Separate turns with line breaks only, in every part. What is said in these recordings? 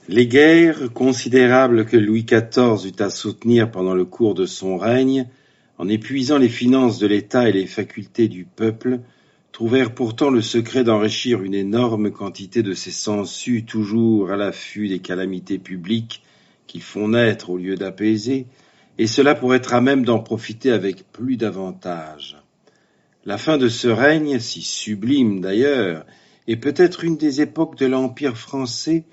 Les guerres considérables que Louis XIV eut à soutenir pendant le cours de son règne, en épuisant les finances de l'État et les facultés du peuple, trouvèrent pourtant le secret d'enrichir une énorme quantité de ces sangsues toujours à l'affût des calamités publiques qu'ils font naître au lieu d'apaiser, et cela pour être à même d'en profiter avec plus d'avantage. La fin de ce règne, si sublime d'ailleurs, est peut-être une des époques de l'Empire français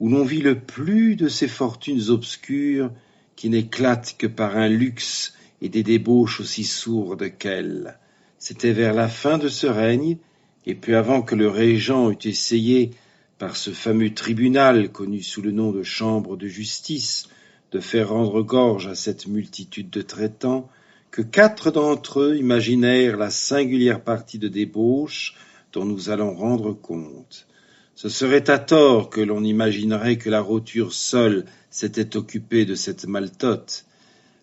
où l'on vit le plus de ces fortunes obscures qui n'éclatent que par un luxe et des débauches aussi sourdes qu'elles. C'était vers la fin de ce règne, et peu avant que le régent eût essayé, par ce fameux tribunal connu sous le nom de chambre de justice, de faire rendre gorge à cette multitude de traitants, que 4 d'entre eux imaginèrent la singulière partie de débauche dont nous allons rendre compte. Ce serait à tort que l'on imaginerait que la roture seule s'était occupée de cette maltote.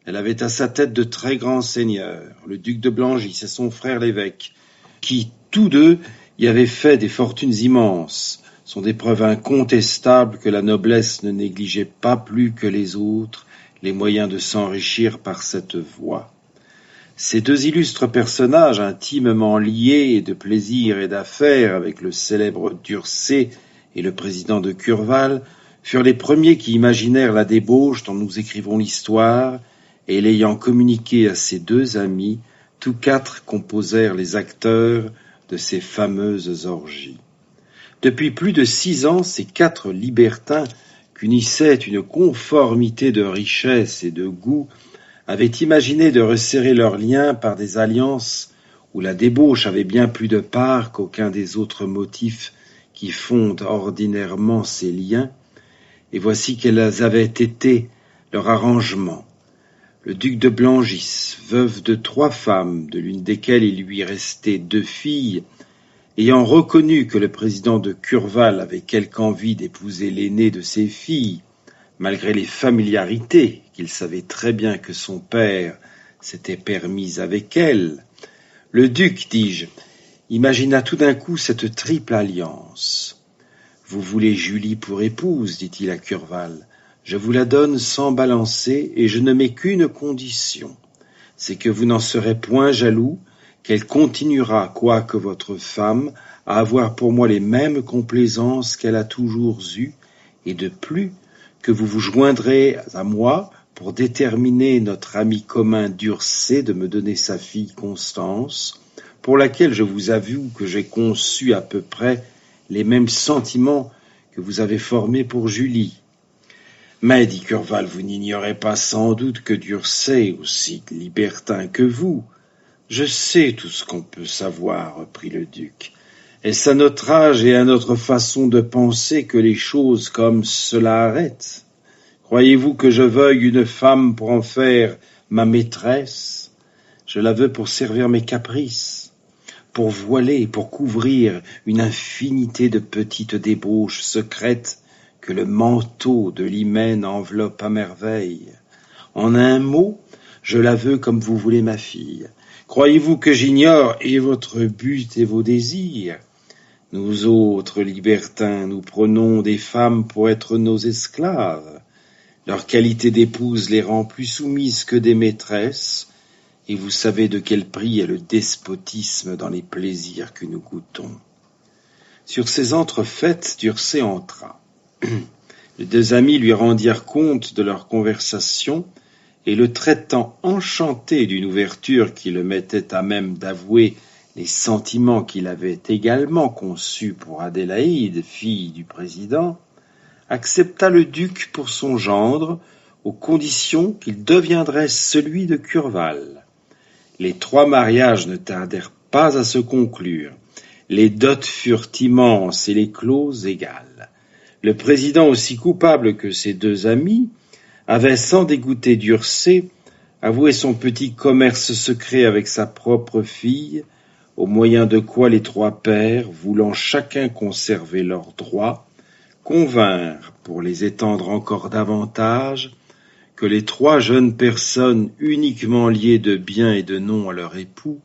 Elle avait à sa tête de très grands seigneurs, le duc de Blangy et son frère l'évêque, qui, tous deux, y avaient fait des fortunes immenses, sont des preuves incontestables que la noblesse ne négligeait pas plus que les autres les moyens de s'enrichir par cette voie. Ces 2 illustres personnages, intimement liés de plaisir et d'affaires avec le célèbre Durcé et le président de Curval, furent les premiers qui imaginèrent la débauche dont nous écrivons l'histoire, et l'ayant communiqué à ses 2 amis, tous 4 composèrent les acteurs de ces fameuses orgies. Depuis plus de 6 ans, ces 4 libertins, qu'unissait une conformité de richesse et de goût, avaient imaginé de resserrer leurs liens par des alliances où la débauche avait bien plus de part qu'aucun des autres motifs qui fondent ordinairement ces liens, et voici quels avaient été leurs arrangements. Le duc de Blangy, veuve de 3 femmes, de l'une desquelles il lui restait 2 filles, ayant reconnu que le président de Curval avait quelque envie d'épouser l'aînée de ses filles, malgré les familiarités qu'il savait très bien que son père s'était permises avec elle, le duc, dis-je, imagina tout d'un coup cette triple alliance. « Vous voulez Julie pour épouse, dit-il à Curval. Je vous la donne sans balancer, et je ne mets qu'une condition. C'est que vous n'en serez point jaloux, qu'elle continuera, quoique votre femme, à avoir pour moi les mêmes complaisances qu'elle a toujours eues, et de plus, que vous vous joindrez à moi pour déterminer notre ami commun Durcé de me donner sa fille Constance, pour laquelle je vous avoue que j'ai conçu à peu près les mêmes sentiments que vous avez formés pour Julie. Mais, dit Curval, vous n'ignorez pas sans doute que Durcé est aussi libertin que vous. Je sais tout ce qu'on peut savoir, reprit le duc. Est-ce à notre âge et à notre façon de penser que les choses comme cela arrêtent? Croyez-vous que je veuille une femme pour en faire ma maîtresse? Je la veux pour servir mes caprices, pour voiler, pour couvrir une infinité de petites débauches secrètes que le manteau de l'hymen enveloppe à merveille. En un mot, je la veux comme vous voulez ma fille. Croyez-vous que j'ignore et votre but et vos désirs? Nous autres libertins, nous prenons des femmes pour être nos esclaves. Leur qualité d'épouse les rend plus soumises que des maîtresses, et vous savez de quel prix est le despotisme dans les plaisirs que nous goûtons. Sur ces entrefaites, Durcé entra. Les 2 amis lui rendirent compte de leur conversation, et le traitant enchanté d'une ouverture qui le mettait à même d'avouer les sentiments qu'il avait également conçus pour Adélaïde, fille du président, accepta le duc pour son gendre, aux conditions qu'il deviendrait celui de Curval. Les 3 mariages ne tardèrent pas à se conclure. Les dots furent immenses et les clauses égales. Le président, aussi coupable que ses 2 amis, avait, sans dégoûter Durcé, avoué son petit commerce secret avec sa propre fille, au moyen de quoi les 3 pères, voulant chacun conserver leurs droits, convinrent, pour les étendre encore davantage, que les 3 jeunes personnes uniquement liées de bien et de nom à leur époux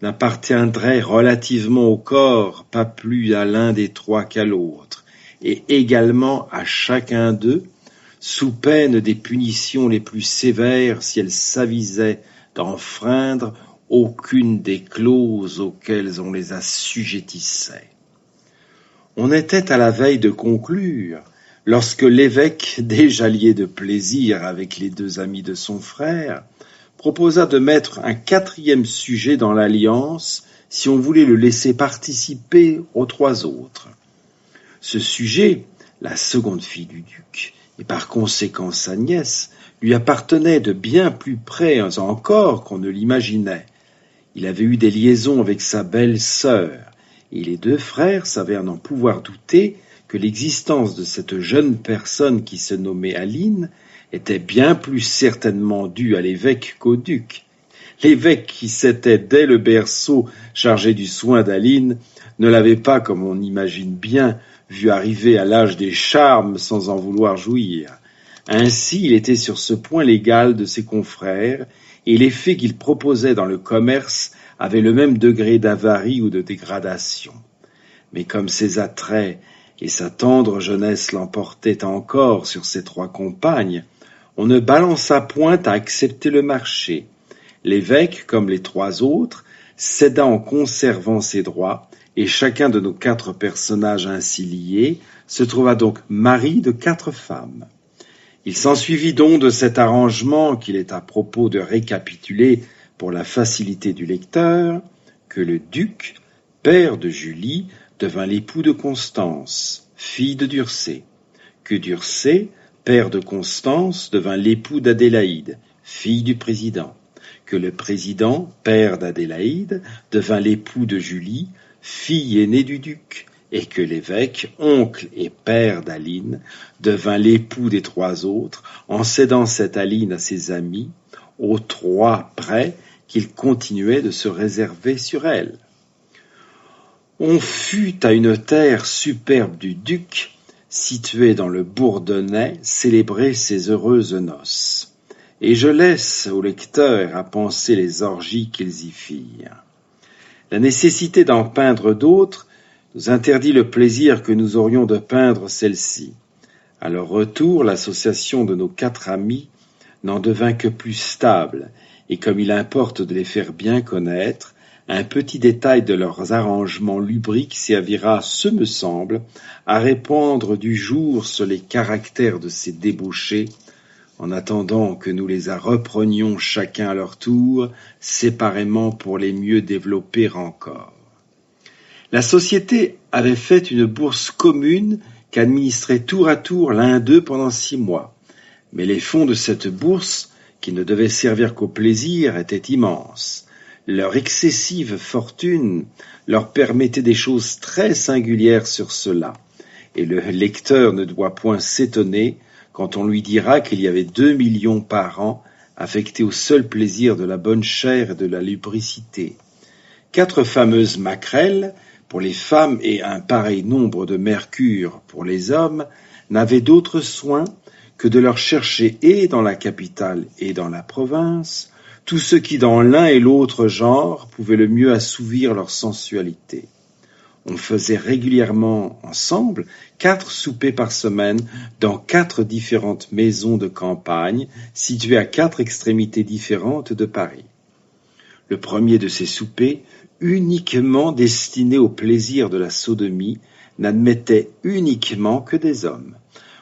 n'appartiendraient relativement au corps pas plus à l'un des 3 qu'à l'autre, et également à chacun d'eux, sous peine des punitions les plus sévères si elles s'avisaient d'enfreindre aucune des clauses auxquelles on les assujettissait. On était à la veille de conclure, lorsque l'évêque, déjà lié de plaisir avec les deux amis de son frère, proposa de mettre un quatrième sujet dans l'alliance si on voulait le laisser participer aux trois autres. Ce sujet, la seconde fille du duc, et par conséquent sa nièce, lui appartenait de bien plus près encore qu'on ne l'imaginait. Il avait eu des liaisons avec sa belle-sœur, et les deux frères s'avèrent n'en pouvoir douter que l'existence de cette jeune personne qui se nommait Aline était bien plus certainement due à l'évêque qu'au duc. L'évêque qui s'était dès le berceau chargé du soin d'Aline ne l'avait pas, comme on imagine bien, vu arriver à l'âge des charmes sans en vouloir jouir. Ainsi, il était sur ce point l'égal de ses confrères, et les faits qu'il proposait dans le commerce avaient le même degré d'avarie ou de dégradation. Mais comme ses attraits et sa tendre jeunesse l'emportaient encore sur ses trois compagnes, on ne balança point à accepter le marché. L'évêque, comme les trois autres, céda en conservant ses droits, et chacun de nos quatre personnages ainsi liés se trouva donc mari de quatre femmes. Il s'ensuivit donc de cet arrangement qu'il est à propos de récapituler pour la facilité du lecteur, que le duc, père de Julie, devint l'époux de Constance, fille de Dursé, que Dursé, père de Constance, devint l'époux d'Adélaïde, fille du président, que le président, père d'Adélaïde, devint l'époux de Julie, fille aînée du duc, et que l'évêque, oncle et père d'Aline, devint l'époux des trois autres, en cédant cette Aline à ses amis, aux trois près qu'il continuait de se réserver sur elle. On fut à une terre superbe du duc, située dans le Bourdonnais, célébrer ses heureuses noces. Et je laisse au lecteur à penser les orgies qu'ils y firent. La nécessité d'en peindre d'autres nous interdit le plaisir que nous aurions de peindre celle-ci. À leur retour, l'association de nos quatre amis n'en devint que plus stable, et comme il importe de les faire bien connaître, un petit détail de leurs arrangements lubriques servira, ce me semble, à répandre du jour sur les caractères de ces débauchés, en attendant que nous les reprenions chacun à leur tour, séparément pour les mieux développer encore. La société avait fait une bourse commune qu'administrait tour à tour l'un d'eux pendant 6 mois. Mais les fonds de cette bourse, qui ne devaient servir qu'au plaisir, étaient immenses. Leur excessive fortune leur permettait des choses très singulières sur cela, et le lecteur ne doit point s'étonner quand on lui dira qu'il y avait 2 millions par an affectés au seul plaisir de la bonne chair et de la lubricité. 4 fameuses maquerelles pour les femmes et un pareil nombre de mercure pour les hommes n'avaient d'autre soin que de leur chercher et dans la capitale et dans la province tout ce qui dans l'un et l'autre genre pouvait le mieux assouvir leur sensualité. On faisait régulièrement ensemble 4 soupers par semaine dans 4 différentes maisons de campagne situées à 4 extrémités différentes de Paris. Le premier de ces soupers, uniquement destiné au plaisir de la sodomie, n'admettait uniquement que des hommes.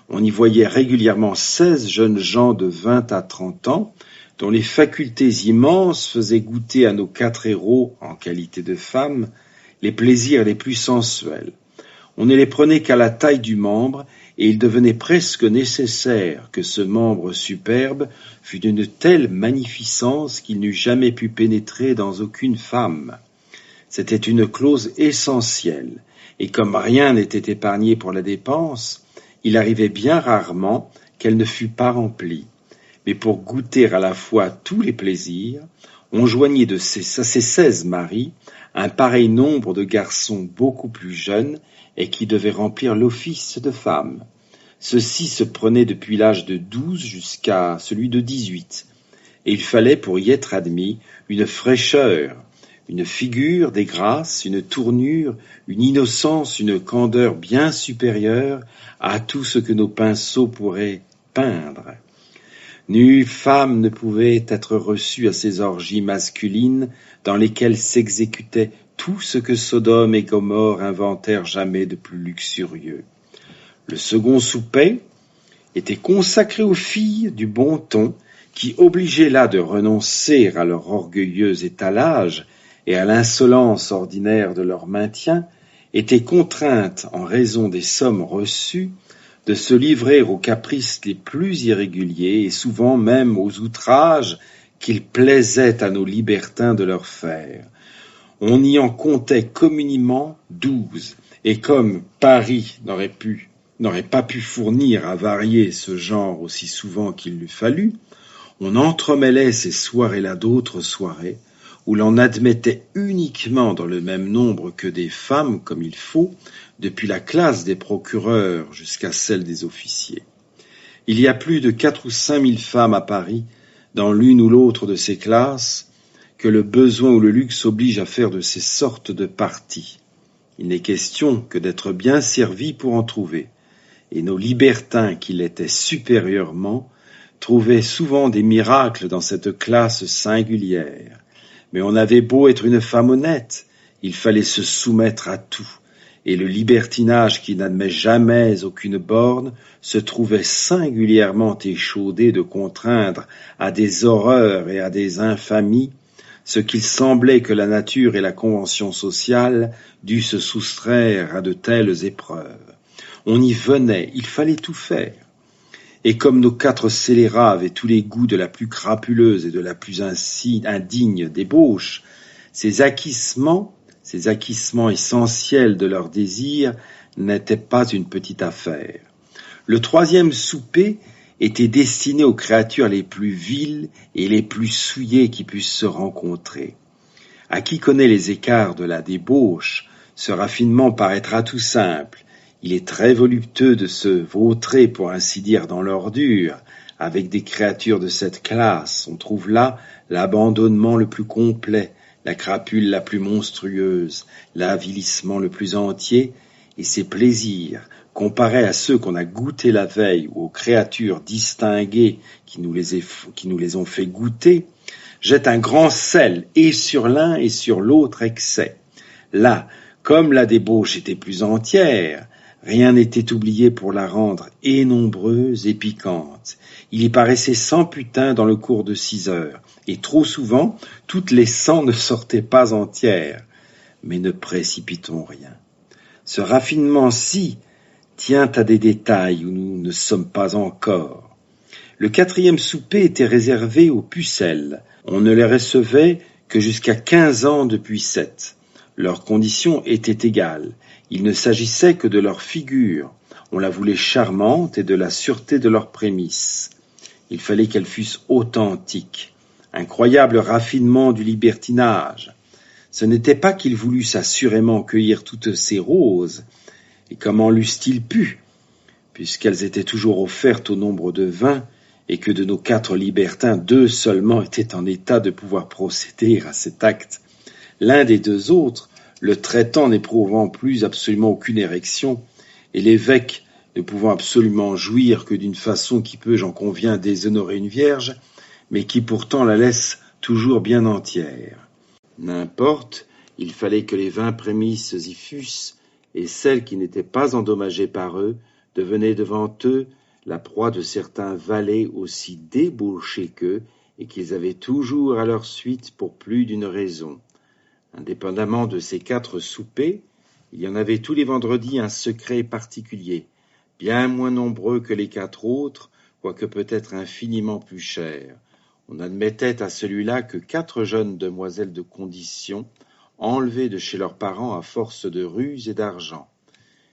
On y voyait régulièrement 16 jeunes gens de 20 à 30 ans, dont les facultés immenses faisaient goûter à nos 4 héros, en qualité de femmes, les plaisirs les plus sensuels. On ne les prenait qu'à la taille du membre, et il devenait presque nécessaire que ce membre superbe fût d'une telle magnificence qu'il n'eût jamais pu pénétrer dans aucune femme. C'était une clause essentielle, et comme rien n'était épargné pour la dépense, il arrivait bien rarement qu'elle ne fût pas remplie. Mais pour goûter à la fois tous les plaisirs, on joignit à ces 16 maris un pareil nombre de garçons beaucoup plus jeunes et qui devaient remplir l'office de femmes. Ceux-ci se prenaient depuis l'âge de 12 jusqu'à celui de 18, et il fallait pour y être admis une fraîcheur, une figure, des grâces, une tournure, une innocence, une candeur bien supérieure à tout ce que nos pinceaux pourraient peindre. Nulle femme ne pouvait être reçue à ces orgies masculines dans lesquelles s'exécutait tout ce que Sodome et Gomorrhe inventèrent jamais de plus luxurieux. Le second souper était consacré aux filles du bon ton, qui, obligées là de renoncer à leur orgueilleux étalage et à l'insolence ordinaire de leur maintien, étaient contraintes, en raison des sommes reçues, de se livrer aux caprices les plus irréguliers et souvent même aux outrages qu'il plaisait à nos libertins de leur faire. On y en comptait communément 12, et comme Paris n'aurait pas pu fournir à varier ce genre aussi souvent qu'il l'eût fallu, on entremêlait ces soirées-là d'autres soirées, où l'on admettait uniquement dans le même nombre que des femmes comme il faut, depuis la classe des procureurs jusqu'à celle des officiers. Il y a plus de 4 ou 5 000 femmes à Paris, dans l'une ou l'autre de ces classes, que le besoin ou le luxe oblige à faire de ces sortes de parties. Il n'est question que d'être bien servi pour en trouver, et nos libertins qui l'étaient supérieurement trouvaient souvent des miracles dans cette classe singulière. Mais on avait beau être une femme honnête, il fallait se soumettre à tout, et le libertinage qui n'admet jamais aucune borne se trouvait singulièrement échaudé de contraindre à des horreurs et à des infamies ce qu'il semblait que la nature et la convention sociale dussent se soustraire à de telles épreuves. On y venait, il fallait tout faire. Et comme nos 4 scélérats avaient tous les goûts de la plus crapuleuse et de la plus indigne débauche, ces acquissements essentiels de leur désir n'étaient pas une petite affaire. Le 3e souper était destiné aux créatures les plus viles et les plus souillées qui puissent se rencontrer. À qui connaît les écarts de la débauche, ce raffinement paraîtra tout simple. Il est très voluptueux de se vautrer, pour ainsi dire, dans l'ordure, avec des créatures de cette classe. On trouve là l'abandonnement le plus complet, la crapule la plus monstrueuse, l'avilissement le plus entier, et ces plaisirs, comparés à ceux qu'on a goûtés la veille ou aux créatures distinguées qui nous les ont fait goûter, jettent un grand sel et sur l'un et sur l'autre excès. Là, comme la débauche était plus entière, rien n'était oublié pour la rendre et nombreuse et piquante. Il y paraissait 100 putains dans le cours de 6 heures, et trop souvent, toutes les 100 ne sortaient pas entières. Mais ne précipitons rien. Ce raffinement-ci tient à des détails où nous ne sommes pas encore. Le 4e souper était réservé aux pucelles. On ne les recevait que jusqu'à 15 ans depuis 7. Leurs conditions étaient égales. Il ne s'agissait que de leur figure. On la voulait charmante et de la sûreté de leurs prémices. Il fallait qu'elles fussent authentiques. Incroyable raffinement du libertinage. Ce n'était pas qu'ils voulussent assurément cueillir toutes ces roses, et comment l'eussent-ils pu, puisqu'elles étaient toujours offertes au nombre de 20, et que de nos 4 libertins, 2 seulement étaient en état de pouvoir procéder à cet acte. L'un des 2 autres, le traitant n'éprouvant plus absolument aucune érection, et l'évêque ne pouvant absolument jouir que d'une façon qui peut, j'en conviens, déshonorer une vierge, mais qui pourtant la laisse toujours bien entière. N'importe, il fallait que les 20 prémices y fussent, et celles qui n'étaient pas endommagées par eux devenaient devant eux la proie de certains valets aussi débauchés qu'eux, et qu'ils avaient toujours à leur suite pour plus d'une raison. Indépendamment de ces 4 soupers, il y en avait tous les vendredis un secret particulier, bien moins nombreux que les 4 autres, quoique peut-être infiniment plus cher. On n'admettait à celui-là que 4 jeunes demoiselles de condition, enlevées de chez leurs parents à force de ruse et d'argent.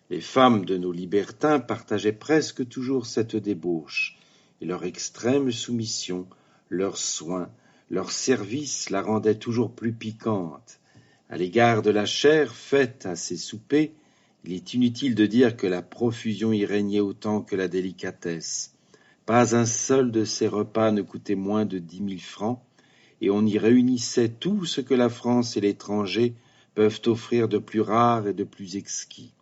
Les femmes de nos libertins partageaient presque toujours cette débauche, et leur extrême soumission, leurs soins, leur service la rendaient toujours plus piquante. À l'égard de la chair faite à ces soupers, il est inutile de dire que la profusion y régnait autant que la délicatesse. Pas un seul de ces repas ne coûtait moins de 10 000 francs, et on y réunissait tout ce que la France et l'étranger peuvent offrir de plus rare et de plus exquis.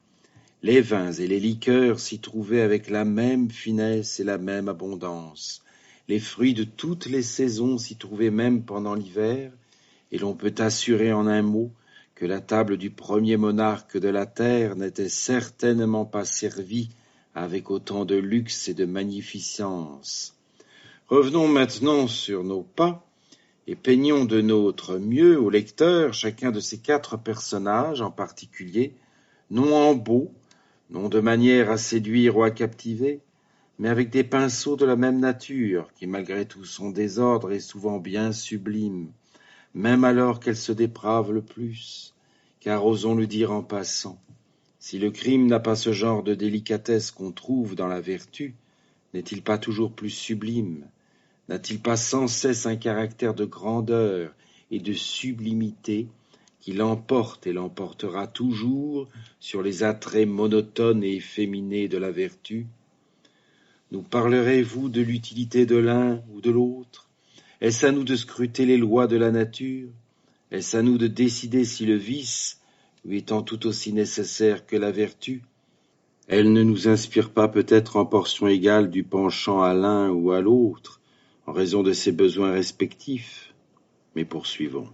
Les vins et les liqueurs s'y trouvaient avec la même finesse et la même abondance. Les fruits de toutes les saisons s'y trouvaient même pendant l'hiver, et l'on peut assurer en un mot que la table du premier monarque de la terre n'était certainement pas servie avec autant de luxe et de magnificence. Revenons maintenant sur nos pas, et peignons de notre mieux au lecteur chacun de ces 4 personnages en particulier, non en beau, non de manière à séduire ou à captiver, mais avec des pinceaux de la même nature, qui malgré tout son désordre est souvent bien sublime, même alors qu'elle se déprave le plus, car osons le dire en passant, si le crime n'a pas ce genre de délicatesse qu'on trouve dans la vertu, n'est-il pas toujours plus sublime? N'a-t-il pas sans cesse un caractère de grandeur et de sublimité qui l'emporte et l'emportera toujours sur les attraits monotones et efféminés de la vertu? Nous parlerez-vous de l'utilité de l'un ou de l'autre? Est-ce à nous de scruter les lois de la nature? Est-ce à nous de décider si le vice lui étant tout aussi nécessaire que la vertu, elle ne nous inspire pas peut-être en portion égale du penchant à l'un ou à l'autre, en raison de ses besoins respectifs? Mais poursuivons.